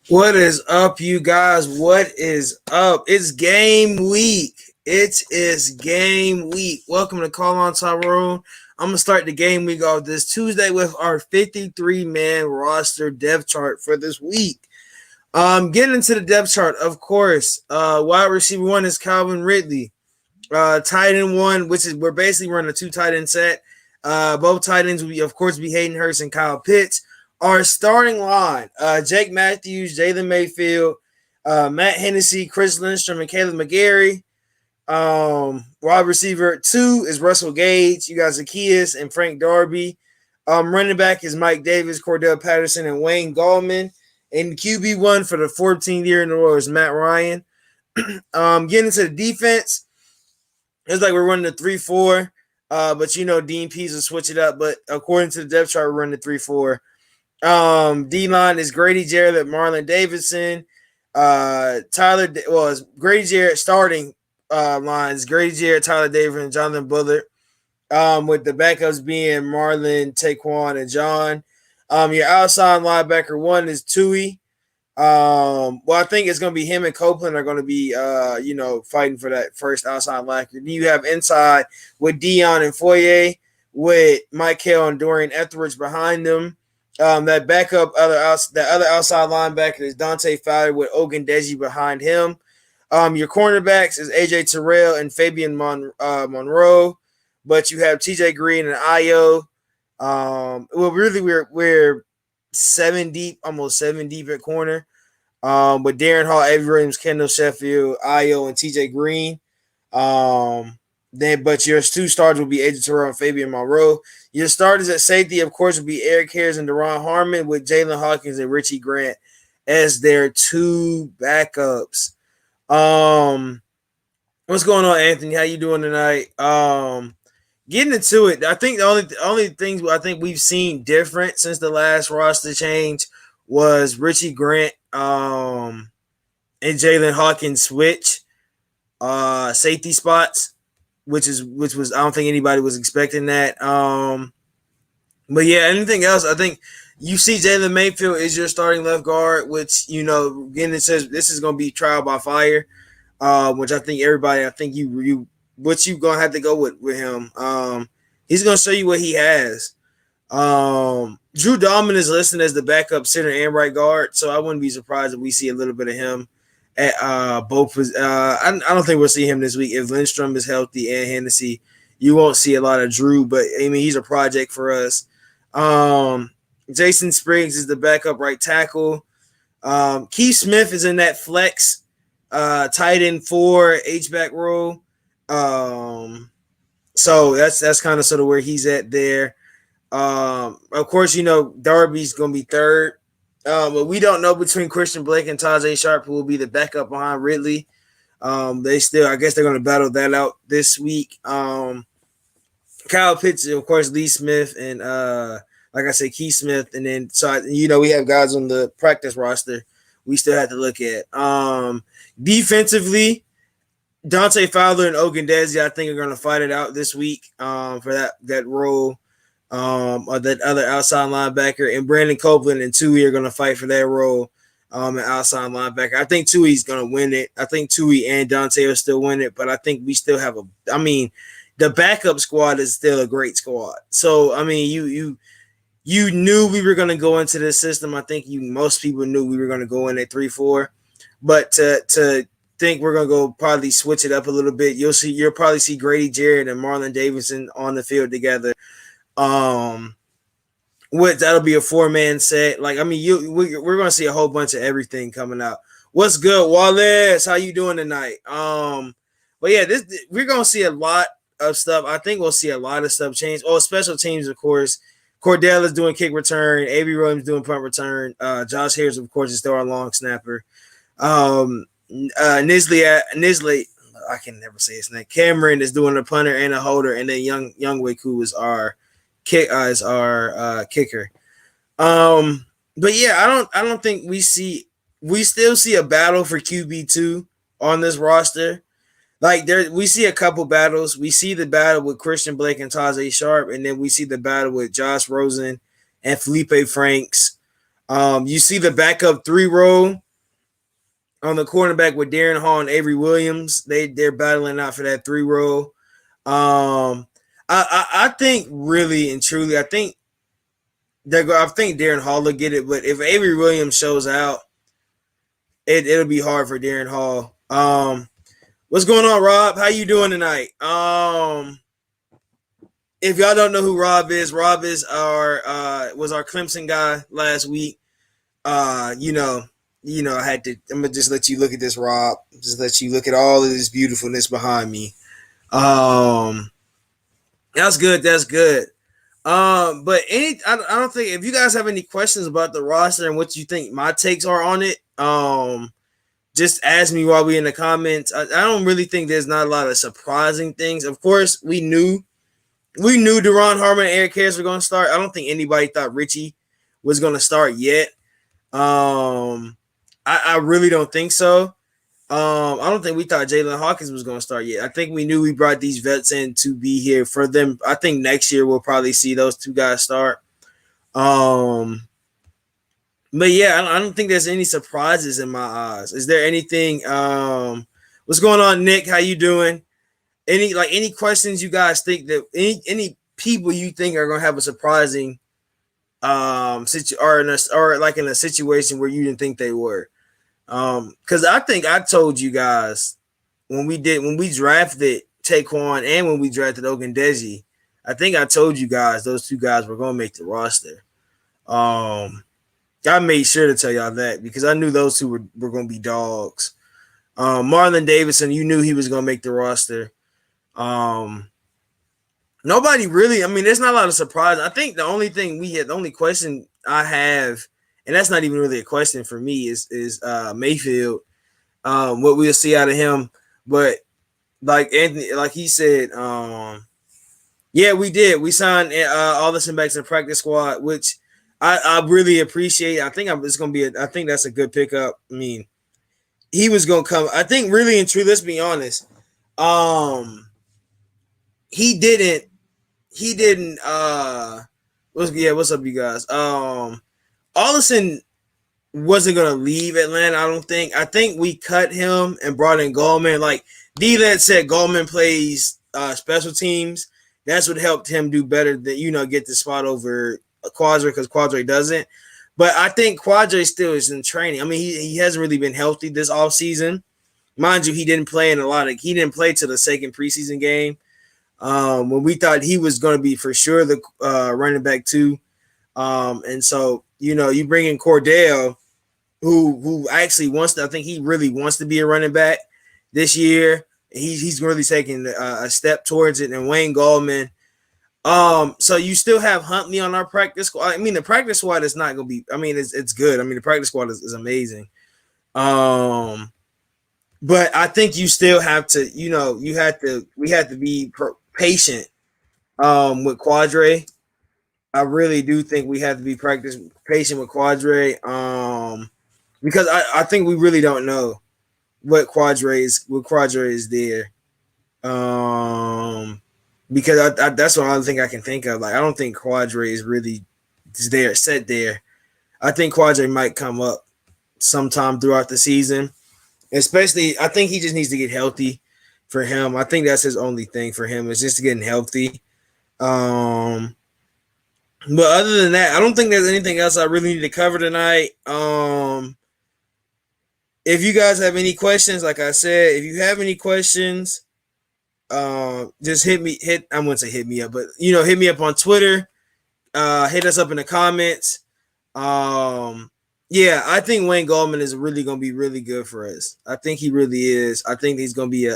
What is up, you guys? What is up? It's game week. It is game week. Welcome to Call on Tyrone. I'm gonna start the game week off this Tuesday with our 53-man roster depth chart for this week. Getting into the depth chart, of course. Wide receiver one is Calvin Ridley. Tight end one, which is we're basically running a two tight end set. Both tight ends will be, of course, be Hayden Hurst and Kyle Pitts. Our starting line: Jake Matthews, Jalen Mayfield, Matt Hennessy, Chris Lindstrom, and Caleb McGarry. Wide receiver two is Russell Gage. You got Zacchaeus and Frank Darby. Running back is Mike Davis, Cordell Patterson, and Wayne Gallman. And QB one for the 14th year in a row is Matt Ryan. Getting into the defense, it's like we're running a 3-4. But Dean Pease will switch it up. But according to the depth chart, we're running a 3-4. D line is Grady Jarrett, Marlon Davidson. It's Grady Jarrett starting lines. Grady Jarrett, Tyler Davis, and Jonathan Bullard. With the backups being Marlon, Taquan, and John. Your outside linebacker one is Tui. I think it's going to be him and Copeland are going to be, fighting for that first outside linebacker. Then you have inside with Dion and Foye, with Michael and Dorian Etheridge behind them. That other outside linebacker is Dante Fowler with Ogundeji behind him. Your cornerbacks is AJ Terrell and Fabian Monroe, but you have TJ Green and Ayo. Really, we're 7 deep, almost 7 deep at corner. With Darren Hall, Avery Williams, Kendall Sheffield, Ayo, and TJ Green. But your two starters will be AJ Terrell and Fabian Monroe. Your starters at safety, of course, will be Eric Harris and Deron Harmon, with Jalen Hawkins and Richie Grant as their two backups. What's going on, Anthony? How you doing tonight? Getting into it, I think the only things I think we've seen different since the last roster change was Richie Grant and Jalen Hawkins switch safety spots, which was I don't think anybody was expecting that. But yeah, anything else? I think you see Jalen Mayfield is your starting left guard, which again it says this is going to be trial by fire, which I think everybody. I think you what you gonna have to go with him. He's gonna show you what he has. Drew Dahlman is listed as the backup center and right guard, so I wouldn't be surprised if we see a little bit of him at both. I don't think we'll see him this week if Lindstrom is healthy and Hennessy. You won't see a lot of Drew, but I mean he's a project for us. Jason Spriggs is the backup right tackle. Keith Smith is in that flex tight end 4 H-back role. So that's kind of sort of where he's at there. Of course, Darby's gonna be third. But we don't know between Christian Blake and Tajay Sharp who will be the backup behind Ridley. I guess they're gonna battle that out this week. Kyle Pitts, of course, Lee Smith, and like I said, Keith Smith, and then we have guys on the practice roster we still have to look at. Defensively, Dante Fowler and Ogundeji, I think, are going to fight it out this week for that role, or that other outside linebacker. And Brandon Copeland and Tui are going to fight for that role, an outside linebacker. I think Tui's going to win it. I think Tui and Dante will still win it, but I think we still have the backup squad is still a great squad. So, I mean, you knew we were going to go into this system. I think most people knew we were going to go in at 3-4, but to think we're gonna go probably switch it up a little bit. You'll probably see Grady Jarrett and Marlon Davidson on the field together. That'll be a 4-man set. We're gonna see a whole bunch of everything coming out. What's good, Wallace? How you doing tonight? But yeah, we're gonna see a lot of stuff. I think we'll see a lot of stuff change. Oh, special teams, of course. Cordell is doing kick return. Avery Williams doing punt return. Josh Harris, of course, is still our long snapper. Nisley, I can never say his name. Cameron is doing a punter and a holder, and then Young Waku is our kicker. But yeah, I don't think we still see a battle for QB2 on this roster. We see a couple battles. We see the battle with Christian Blake and Tajay Sharp, and then we see the battle with Josh Rosen and Felipe Franks. You see the backup 3 row on the cornerback with Darren Hall and Avery Williams. They're battling out for that 3 row. I think really and truly, I think Darren Hall will get it, but if Avery Williams shows out, it'll be hard for Darren Hall. What's going on, Rob? How you doing tonight? If y'all don't know who Rob is our was our Clemson guy last week. I had to. I'm gonna just let you look at this, Rob. Just let you look at all of this beautifulness behind me. That's good. That's good. But I don't think if you guys have any questions about the roster and what you think my takes are on it, just ask me while we in the comments. I don't really think there's not a lot of surprising things. Of course, we knew Deron Harmon and Eric Harris were going to start. I don't think anybody thought Richie was going to start yet. I really don't think so. I don't think we thought Jalen Hawkins was going to start yet. I think we knew we brought these vets in to be here for them. I think next year we'll probably see those two guys start. But yeah, I don't think there's any surprises in my eyes. Is there anything? What's going on, Nick? How you doing? Any questions you guys think that any people you think are going to have a surprising or in a situation where you didn't think they were? Because I think I told you guys when we drafted Taquan and when we drafted Ogundeji, I think I told you guys those two guys were going to make the roster. I made sure to tell y'all that because I knew those two were going to be dogs. Marlon Davidson, you knew he was going to make the roster. Nobody really. I mean, there's not a lot of surprise. I think the only question I have, and that's not even really a question for me, is Mayfield. What we'll see out of him, but like Anthony, like he said, yeah, we did. We signed Alderson back to the practice squad, which I really appreciate. I think I think that's a good pickup. I mean, he was gonna come. I think really and truly. Let's be honest. He didn't. What's up, you guys? Allison wasn't gonna leave Atlanta. I don't think. I think we cut him and brought in Gallman. Like D-Led said, Gallman plays special teams. That's what helped him do better than get the spot over Quadre because Quadre doesn't. But I think Quadre still is in training. I mean, he hasn't really been healthy this offseason. Mind you, he didn't play he didn't play to the second preseason game. When we thought he was going to be for sure the running back too. And so, you bring in Cordell, who actually I think he really wants to be a running back this year. He's really taking a step towards it. And Wayne Gallman. So you still have Huntley on our practice squad. I mean, the practice squad is not going to be, I mean, it's good. I mean, the practice squad is amazing. But I think you still have to, we have to be patient with Quadre. I really do think we have to be patient with Quadre because I think we really don't know what Quadre is there. Because that's what I think I can think of. Like I don't think Quadre is really set there. I think Quadre might come up sometime throughout the season. Especially, I think he just needs to get healthy for him. I think that's his only thing for him is just getting healthy. But other than that, I don't think there's anything else I really need to cover tonight. If you guys have any questions, like I said, if you have any questions, just I wouldn't say hit me up, but hit me up on Twitter. Hit us up in the comments. Yeah, I think Wayne Gallman is really going to be really good for us. I think he really is. I think he's going to be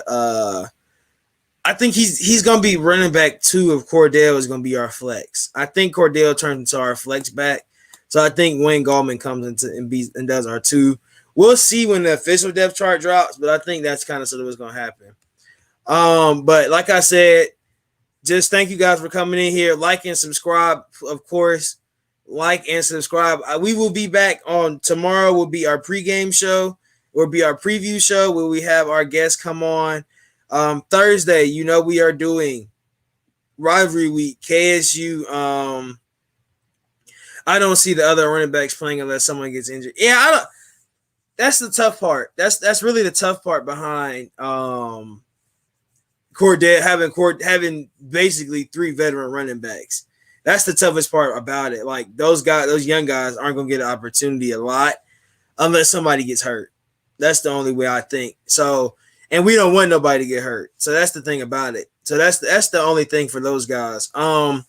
I think he's going to be running back 2 of Cordell is going to be our flex. I think Cordell turns into our flex back. So I think Wayne Gallman comes into and does our 2. We'll see when the official depth chart drops, but I think that's kind of sort of what's going to happen. But like I said, just thank you guys for coming in here. Like and subscribe, of course. Like and subscribe. We will be back on tomorrow. Will be our pregame show. Will be our preview show where we have our guests come on. Thursday, we are doing rivalry week. KSU. I don't see the other running backs playing unless someone gets injured. Yeah, I don't. That's the tough part. That's really the tough part behind Cordell having basically 3 veteran running backs. That's the toughest part about it. Like those young guys aren't gonna get an opportunity a lot unless somebody gets hurt. That's the only way I think. So, and we don't want nobody to get hurt. So that's the thing about it. So that's the only thing for those guys. But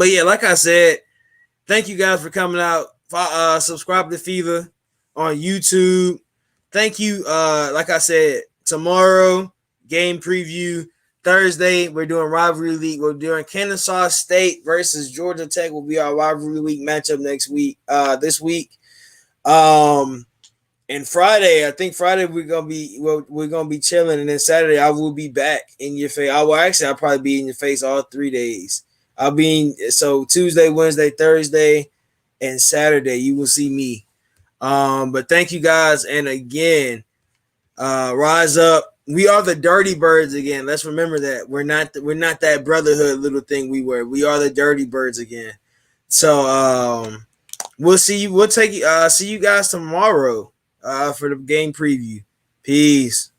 yeah, like I said, thank you guys for coming out. Subscribe to FILA on YouTube. Thank you. Like I said, tomorrow game preview. Thursday we're doing rivalry league. We're doing Kennesaw State versus Georgia Tech will be our rivalry league matchup next week. This week. And Friday, I think Friday we're gonna be chilling, and then Saturday I will be back in your face. I'll probably be in your face all 3 days. I'll be so Tuesday, Wednesday, Thursday, and Saturday. You will see me. But thank you guys, and again, rise up. We are the Dirty Birds again. Let's remember that we're not that brotherhood little thing we were. We are the Dirty Birds again. So we'll see you. We'll see you guys tomorrow for the game preview. Peace.